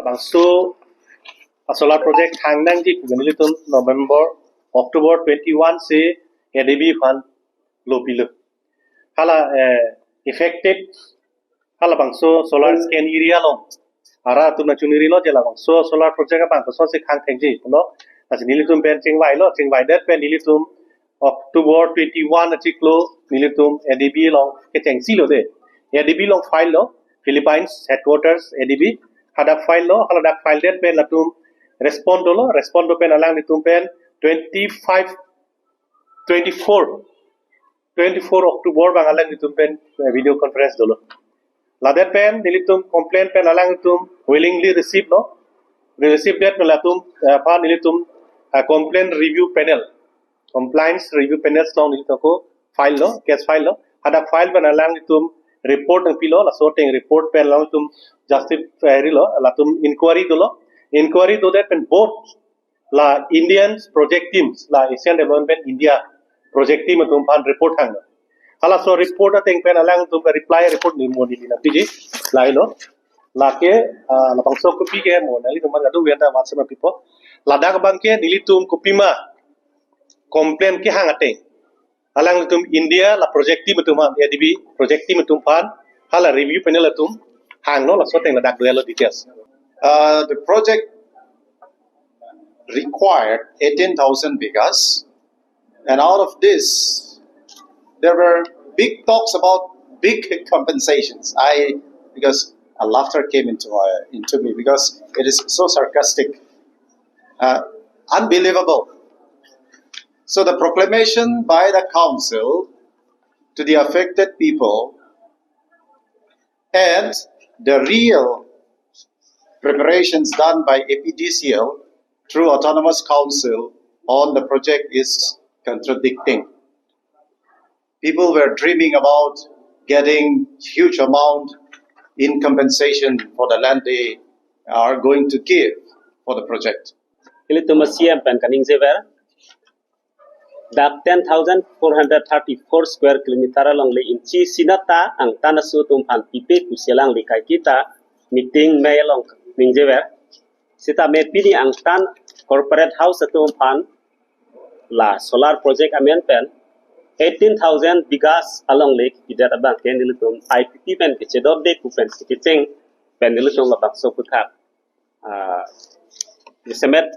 bangso solar project hangnang ji nilitum November October 21 se ADB fund lopilu hala affected hala bangso solar scan area long ara tuna chuniri lo jela bangso solar project bang so se khang thengji no as nilitum pen chingwai that pen nilitum October 21 achiklo nilitum ADB long ke chengsi lo de ADB long file lo Philippines headquarters ADB hadak file lo hala file that pen latum respond pen alang nitum pen 24 October bang alang nitum pen video conference dolo la that pen nilitum complaint pen alang nitum willingly receive no receive that latum pa nilitum complaint review panel compliance review panel long nilitum ko file lo case file lo hadak file pen alang nitum report ang pilo la sorting report pen lang nitum justify lo latum inquiry do that pen both la Indian project teams la Asian Development India project team tum pan report hang hala so report ateng pen alang tum reply report ni mo ni na tiji lai lo la ke la bangso copy ke mo nali tum adu weta WhatsApp pipo la dak bang ke nilitum copy ma complain ke hang ateng alang tum India la project team tum ADB project team tum pan hala review panel tum hang no la so teng la dak do details the project required 18,000 bigas, and out of this, there were big talks about big compensations. Because a laughter came into me because it is so sarcastic, unbelievable. So the proclamation by the council to the affected people and the real preparations done by APDCL through Autonomous Council on the project is contradicting. People were dreaming about getting huge amount in compensation for the land they are going to give for the project. Dak 10,434 square kilometer along le inci sinata ang tanasu tumpan pipe kuselang likai kita meeting may along ningjewer sita me pini ang tan corporate house tumpan la solar project amen pen 18,000 bigas along lake tidak abang kenilitum IPP pen kecedor de kupen sikicing pen nilitum labak sokutak semet